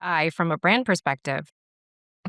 From a brand perspective,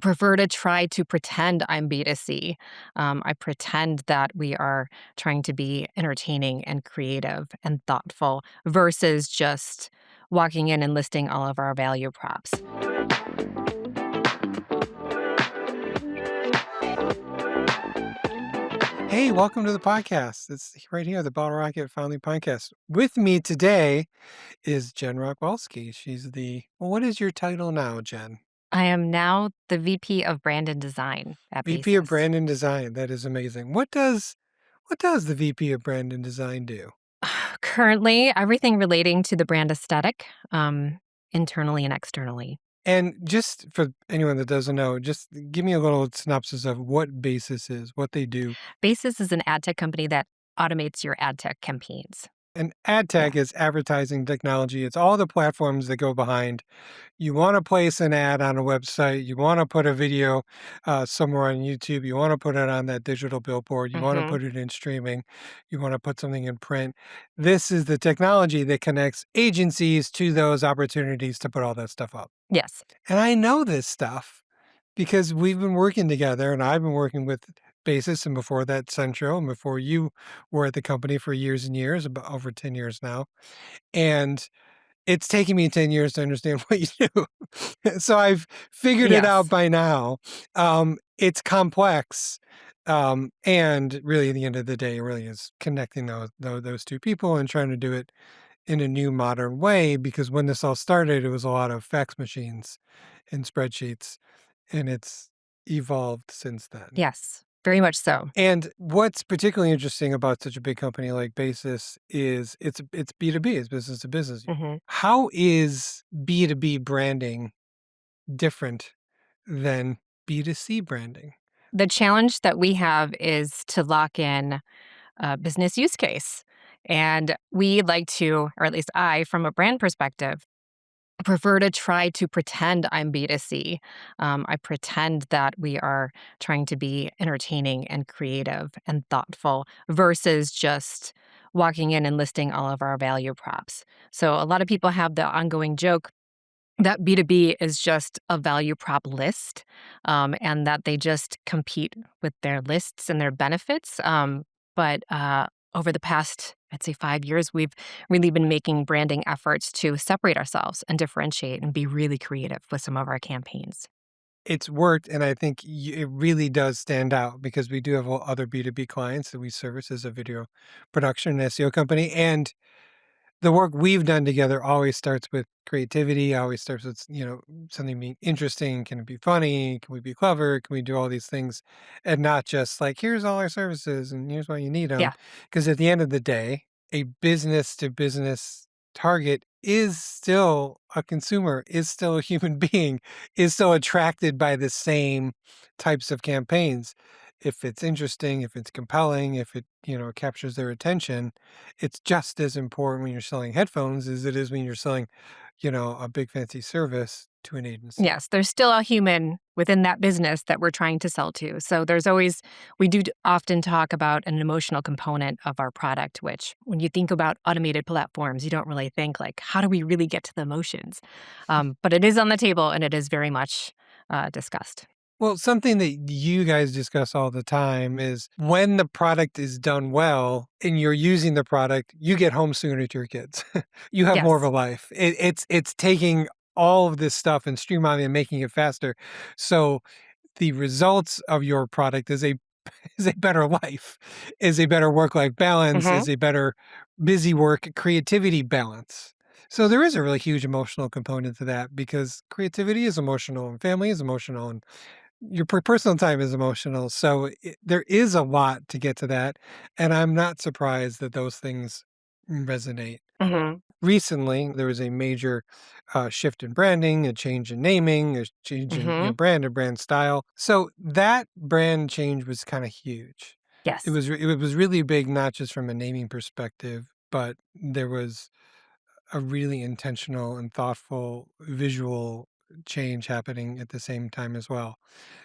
prefer to try to pretend I'm B2C. I pretend that we are trying to be entertaining and creative and thoughtful versus just walking in and listing all of our value props. Hey, welcome to the podcast. It's right here, the Bottle Rocket Founding Podcast. With me today is Jenn Rachwalski. What is your title now, Jen? I am now the VP of Brand and Design at VP of Basis. Brand and Design. That is amazing. What does the VP of Brand and Design do? Currently, everything relating to the brand aesthetic, internally and externally. And just for anyone that doesn't know, just give me a little synopsis of what Basis is, what they do. Basis is an ad tech company that automates your ad tech campaigns. And Yeah. AdTech is advertising technology. It's all the platforms that go behind. You want to place an ad on a website. You want to put a video somewhere on YouTube. You want to put it on that digital billboard. You want to Mhm. put it in streaming. You want to put something in print. This is the technology that connects agencies to those opportunities to put all that stuff up. Yes. And I know this stuff because we've been working together and I've been working with Basis and before that Centro and before you were at the company for years and years, about over 10 years now. And it's taken me 10 years to understand what you do. So I've figured it out Yes. by now. It's complex. And really, at the end of the day, it really is connecting those two people and trying to do it in a new modern way. Because when this all started, it was a lot of fax machines and spreadsheets, and it's evolved since then. Yes. Very much so. And what's particularly interesting about such a big company like Basis is it's B2B, it's business to business. Mhm. How is B2B branding different than B2C branding? The challenge that we have is to lock in a business use case. And we like to, or at least I, from a brand perspective, prefer to try to pretend I'm B2C. I pretend that we are trying to be entertaining and creative and thoughtful versus just walking in and listing all of our value props. So a lot of people have the ongoing joke that B2B is just a value prop list, and that they just compete with their lists and their benefits. But over the past, I'd say 5 years, we've really been making branding efforts to separate ourselves and differentiate and be really creative with some of our campaigns. It's worked, and I think it really does stand out because we do have other B2B clients that we service as a video production and SEO company. And the work we've done together always starts with creativity, always starts with, something being interesting. Can it be funny? Can we be clever? Can we do all these things? And not just like, here's all our services and here's why you need them. Yeah. Because at the end of the day, a business to business target is still a consumer, is still a human being, is still attracted by the same types of campaigns. If it's interesting, if it's compelling, if it, captures their attention, it's just as important when you're selling headphones as it is when you're selling, a big fancy service to an agency. Yes, there's still a human within that business that we're trying to sell to. So there's always, we do often talk about an emotional component of our product, which when you think about automated platforms, you don't really think like, how do we really get to the emotions? But it is on the table and it is very much discussed. Well, something that you guys discuss all the time is when the product is done well and you're using the product, you get home sooner to your kids. You have more of a Yes. life. It's taking all of this stuff and streamlining and making it faster. So the results of your product is a better life, is a better work-life balance, Hmm. is a better busy work creativity balance. So there is a really huge emotional component to that because creativity is emotional and family is emotional and your personal time is emotional. So there is a lot to get to that. And I'm not surprised that those things resonate. Hmm. Recently, there was a major shift in branding, a change in naming, a change in Hmm. brand and brand style. So that brand change was kind of huge. It Yes. was it was really big, not just from a naming perspective, but there was a really intentional and thoughtful visual change happening at the same time as well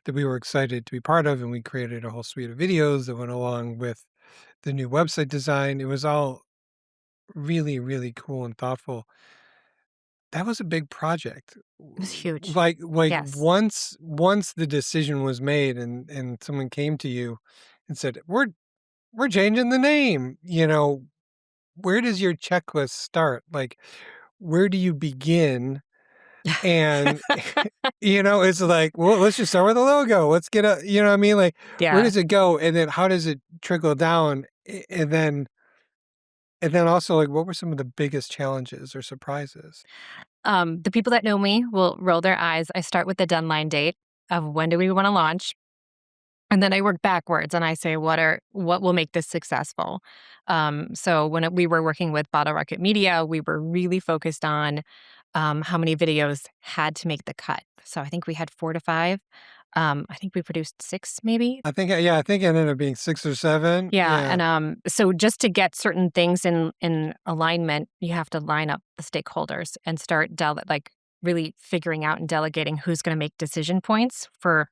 that we were excited to be part of. And we created a whole suite of videos that went along with the new website design. It was all really, really cool and thoughtful. that was a big project. It was huge. Like Yes. once the decision was made and someone came to you and said, "We're changing the name," where does your checklist start? Like, where do you begin? And, it's like, well, let's just start with a logo. Let's get what I mean? Like, where Yeah. does it go? And then how does it trickle down? And then also, like, what were some of the biggest challenges or surprises? The people that know me will roll their eyes. I start with the deadline date of when do we want to launch, and then I work backwards and I say what will make this successful. So we were working with Bottle Rocket Media, we were really focused on how many videos had to make the cut. So I think we had 4 to 5. I think we produced 6, maybe. I think it ended up being 6 or 7. Yeah, Yeah. and so just to get certain things in alignment, you have to line up the stakeholders and start really figuring out and delegating who's going to make decision points for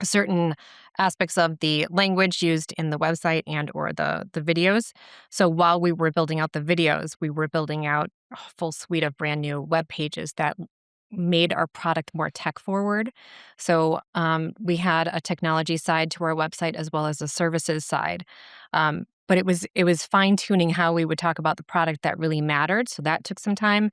certain aspects of the language used in the website and or the videos. So while we were building out the videos, we were building out a full suite of brand new web pages that made our product more tech forward. So we had a technology side to our website as well as a services side. But it was fine tuning how we would talk about the product that really mattered. So that took some time.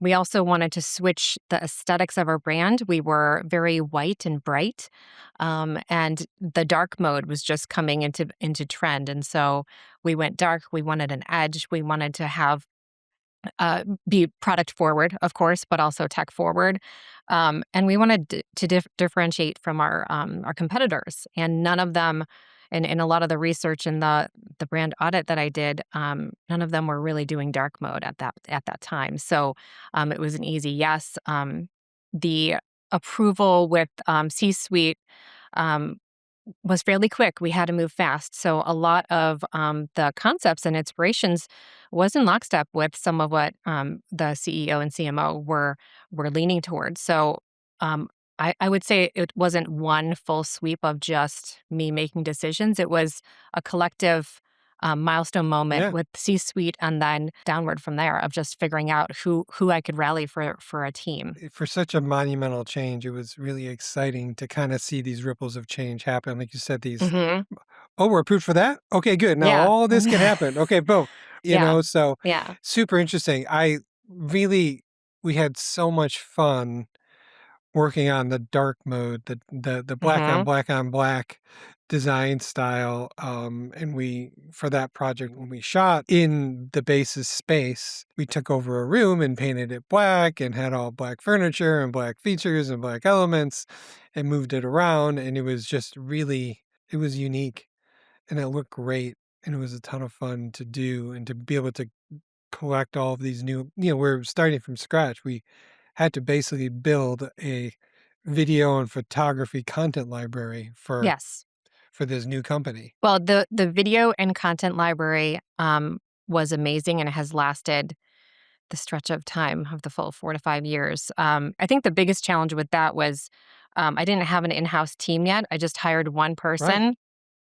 We also wanted to switch the aesthetics of our brand. We were very white and bright, and the dark mode was just coming into trend. And so we went dark. We wanted an edge. We wanted to have be product forward, of course, but also tech forward. And we wanted to differentiate from our competitors. And none of them, in a lot of the research and the brand audit that I did, none of them were really doing dark mode at that time. So it was an easy yes. The approval with C-suite um, was fairly quick. We had to move fast. So a lot of the concepts and inspirations was in lockstep with some of what the CEO and CMO were leaning towards. So um, I would say it wasn't one full sweep of just me making decisions. It was a collective milestone moment Yeah. with C-suite and then downward from there of just figuring out who I could rally for a team. For such a monumental change, it was really exciting to kinda see these ripples of change happen. Like you said, these, Hmm. "Oh, we're approved for that? Okay, good. Now Yeah. all this can happen. Okay, boom." Yeah. So Yeah. super interesting. We had so much fun working on the dark mode, the Hmm. black on black design style, and we for that project, when we shot in the base's space, we took over a room and painted it black and had all black furniture and black features and black elements and moved it around, and it was unique, and it looked great, and it was a ton of fun to do and to be able to collect all of these new we're starting from scratch. We had to basically build a video and photography content library Yes. for this new company. Well, the video and content library was amazing and has lasted the stretch of time of the full 4 to 5 years. I think the biggest challenge with that was I didn't have an in-house team yet. I just hired one Right. person,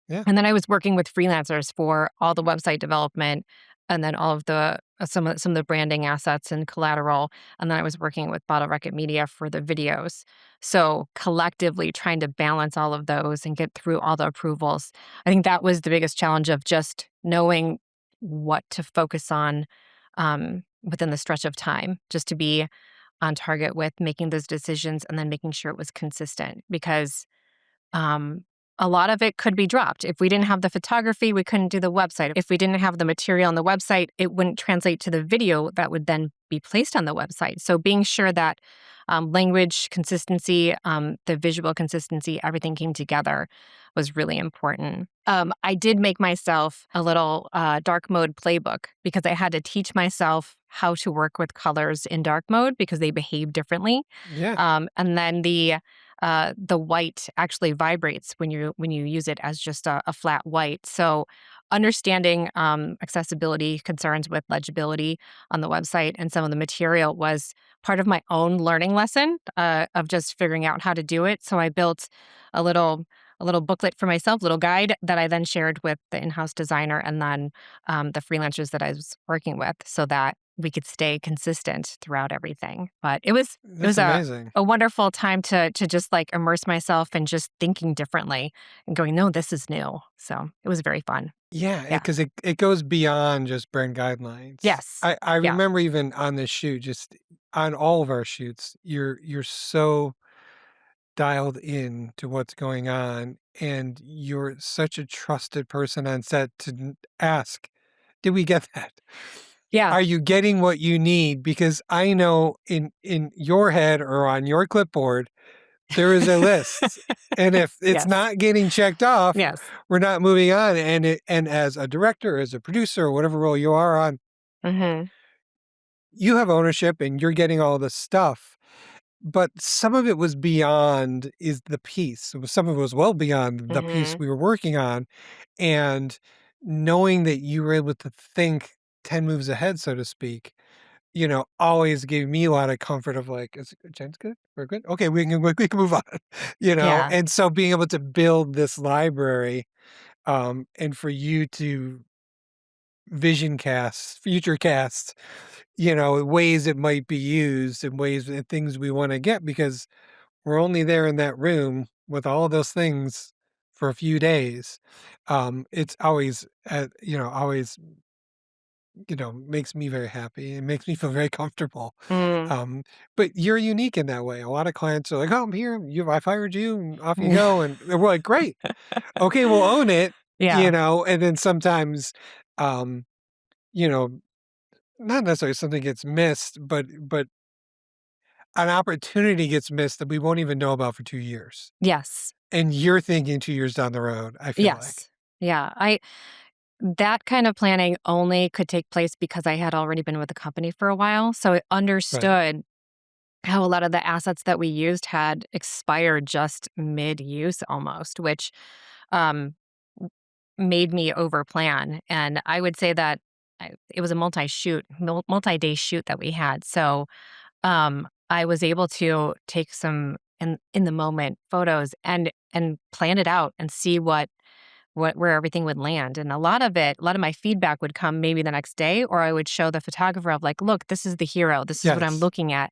Yeah. and then I was working with freelancers for all the website development, and then all of the some of the branding assets and collateral, and then I was working with Bottle Rocket Media for the videos. So collectively trying to balance all of those and get through all the approvals. I think that was the biggest challenge of just knowing what to focus on within the stretch of time, just to be on target with making those decisions and then making sure it was consistent because um, a lot of it could be dropped. If we didn't have the photography, we couldn't do the website. If we didn't have the material on the website, it wouldn't translate to the video that would then be placed on the website. So being sure that language consistency, the visual consistency, everything came together was really important. I did make myself a little dark mode playbook because I had to teach myself how to work with colors in dark mode because they behave differently. Yeah. And then the white actually vibrates when you use it as just a flat white. So understanding accessibility concerns with legibility on the website and some of the material was part of my own learning lesson of just figuring out how to do it. So I built a little a little booklet for myself, little guide that I then shared with the in-house designer and then the freelancers that I was working with, so that we could stay consistent throughout everything. But it was That's amazing. a wonderful time to just like immerse myself in just thinking differently and going, no, this is new. So it was very fun. Yeah, Yeah. because it goes beyond just brand guidelines. Yes. I Yeah. remember even on this shoot, just on all of our shoots, you're so dialed in to what's going on, and you're such a trusted person on set to ask, "Did we get that? Yeah. Are you getting what you need?" Because I know in your head or on your clipboard, there is a list, and if it's Yes. not getting checked off, Yes. we're not moving on. And as a director, as a producer, or whatever role you are on, Hmm. you have ownership, and you're getting all the stuff. But some of it was beyond is the piece. Some of it was well beyond the piece Hmm. we were working on, and knowing that you were able to think 10 moves ahead, so to speak, always gave me a lot of comfort of like, "Is Jen's good? We're good? Okay, we can move on," Yeah. And so being able to build this library, and for you to vision cast, future cast, ways it might be used and ways and things we wanna get because we're only there in that room with all those things for a few days. It's always, always, makes me very happy. It makes me feel very comfortable. Mm. Um, but you're unique in that way. A lot of clients are like, "Oh, I'm here. I've hired you, and off you go." And we're like, "Great. Okay, we'll own it." Yeah. And then sometimes, um, you know, not necessarily something gets missed, but an opportunity gets missed that we won't even know about for 2 years. Yes. And you're thinking 2 years down the road, I feel like. Yes. Yeah. I That kind of planning only could take place because I had already been with the company for a while. So I Right. understood how a lot of the assets that we used had expired just mid-use almost, which um, w- made me overplan. And I would say that it was a multi-day shoot that we had. So I was able to take some in the moment photos and plan it out and see where everything would land. And a lot of my feedback would come maybe the next day, or I would show the photographer of like, look, this is the hero. This is what I'm Yes. looking at.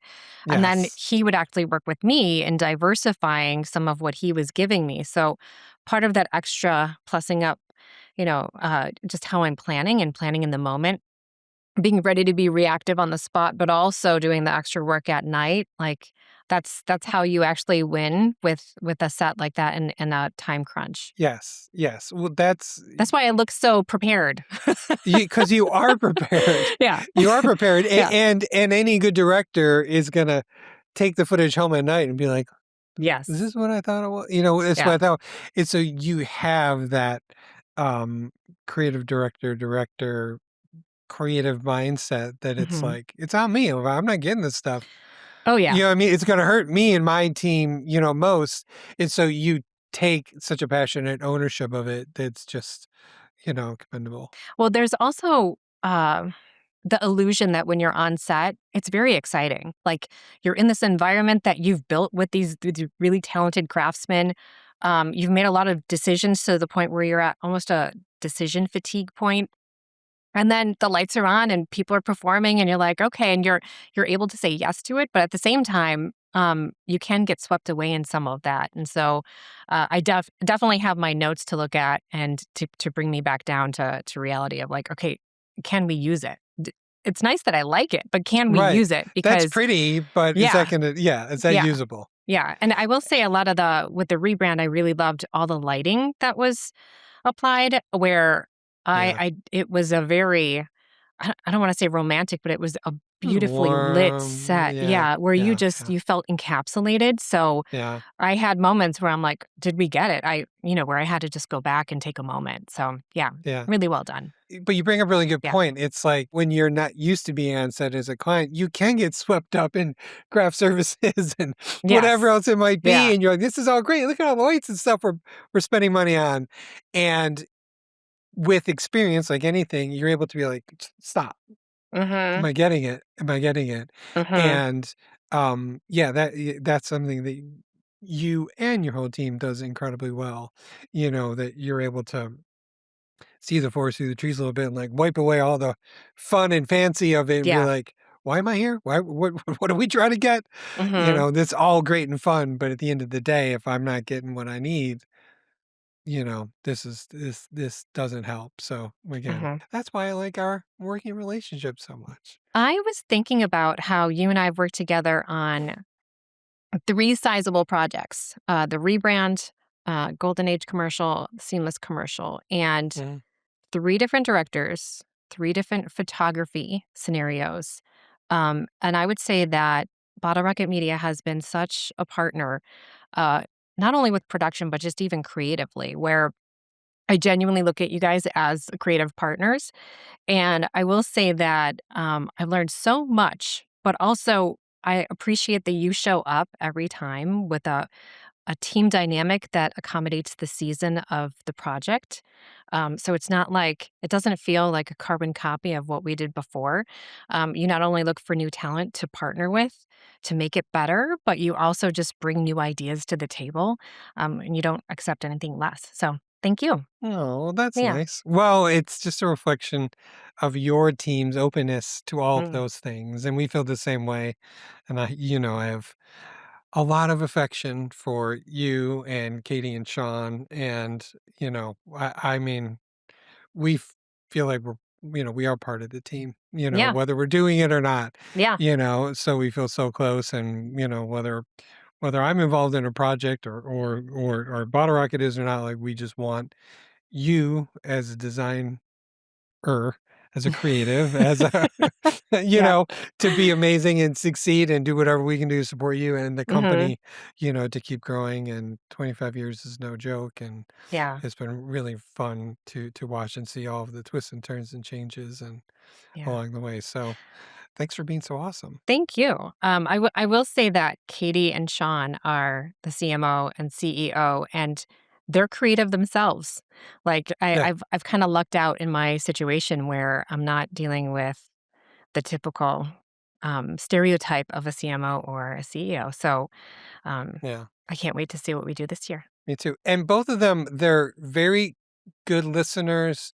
And then Yes. he would actually work with me in diversifying some of what he was giving me. So part of that extra plussing up, just how I'm planning and planning in the moment, being ready to be reactive on the spot, but also doing the extra work at night, like that's how you actually win with a set like that in a time crunch. Yes. Yes. Well, that's That's why I look so prepared. because you are prepared. Yeah. You are prepared, Yeah. and any good director is gonna take the footage home at night and be like, "Is Yes. this what I thought it was?" It's what Yeah. I thought. And so you have that, um, creative director, creative mindset that it's Mhm. like, "It's on me. If I'm not getting this stuff." Oh, You yeah. know what I mean? It's gonna hurt me and my team, most. And so you take such a passionate ownership of it that's just, commendable. Well, there's also, the illusion that when you're on set, it's very exciting. Like, you're in this environment that you've built with these really talented craftsmen. You've made a lot of decisions to the point where you're at almost a decision fatigue point. And then the lights are on and people are performing and you're like, "Okay," and you're able to say yes to it, but at the same time, you can get swept away in some of that. And so, I definitely have my notes to look at and to bring me back down to reality of like, "Okay, can we use it? It's nice that I like it, but can we Right. use it?" That's Because pretty, but yeah, is that yeah, usable? yeah, and I will say a lot of the with the rebrand, I really loved all the lighting that was applied where Yeah. I it was a very I don't wanna say romantic, but it was a It was beautifully lit warm. set, Yeah. yeah, where Yeah. Yeah. you felt encapsulated, so Yeah. I had moments where I'm like, "Did we get it?" Where I had to just go back and take a moment, so, yeah, Yeah. really well done. But you bring up a really good Yeah. point. It's like when you're not used to being on set as a client, you can get swept up in craft services and whatever Yes. else it might be. Yeah. And you're like, this is all great. Look at all the lights and stuff we're spending money on. And with experience, like anything, you're able to be like, Stop. Am Mhm. I getting it? Am I getting it?" Mhm. And, yeah, that's something that you and your whole team does incredibly well, that you're able to see the forest through the trees a little bit and like wipe away all the fun and fancy of it and be Yeah. like, why am I here? Why, what are we trying to get? Mhm. This all great and fun. But at the end of the day, if I'm not getting what I need, this doesn't help. So again, Mhm. that's why I like our working relationship so much. I was thinking about how you and I have worked together on 3 sizable projects, the Rebrand, Golden Age commercial, Seamless commercial, and Mhm. 3 different directors, 3 different photography scenarios. And I would say that Bottle Rocket Media has been such a partner, uh, not only with production, but just even creatively, where I genuinely look at you guys as creative partners. And I will say that I've learned so much, but also I appreciate that you show up every time with a team dynamic that accommodates the season of the project. So it's not like it doesn't feel like a carbon copy of what we did before. You not only look for new talent to partner with to make it better, but you also just bring new ideas to the table, and you don't accept anything less. So thank you. Oh, well, that's Yeah. nice. Well, it's just a reflection of your team's openness to all of Mm. those things. And we feel the same way. And I have a lot of affection for you and Katie and Sean. And, I mean, we feel like we are part of the team, Yeah. whether we're doing it or not, Yeah. so we feel so close. And, whether I'm involved in a project or Bottle Rocket is or not, like we just want you as a designer, as a creative, as a, you Yeah. know, to be amazing and succeed and do whatever we can do to support you and the Mhm. company, to keep growing. And 25 years is no joke. And Yeah. it's been really fun to watch and see all of the twists and turns and changes and Yeah. along the way. So thanks for being so awesome. Thank you. I will say that Katie and Sean are the CMO and CEO, and they're creative themselves. Like Yeah. I've kind of lucked out in my situation where I'm not dealing with the typical stereotype of a CMO or a CEO. So um, Yeah. I can't wait to see what we do this year. Me too. And both of them, they're very good listeners.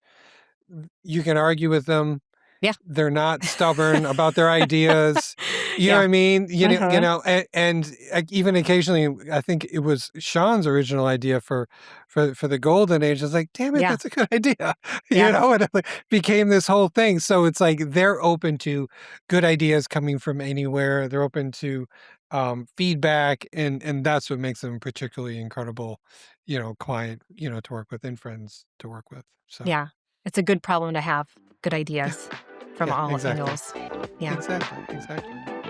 You can argue with them. Yeah. They're not stubborn about their ideas. You know what Yeah. I mean? Hmm. Even occasionally, I think it was Sean's original idea for the golden age. It's like, damn it, Yeah. that's a good idea, Yeah. and it like, became this whole thing. So it's like they're open to good ideas coming from anywhere. They're open to feedback, and that's what makes them particularly incredible, client, to work with and friends to work with. So Yeah. It's a good problem to have. Good ideas from yeah, all exactly. angles. Yeah. Exactly, exactly.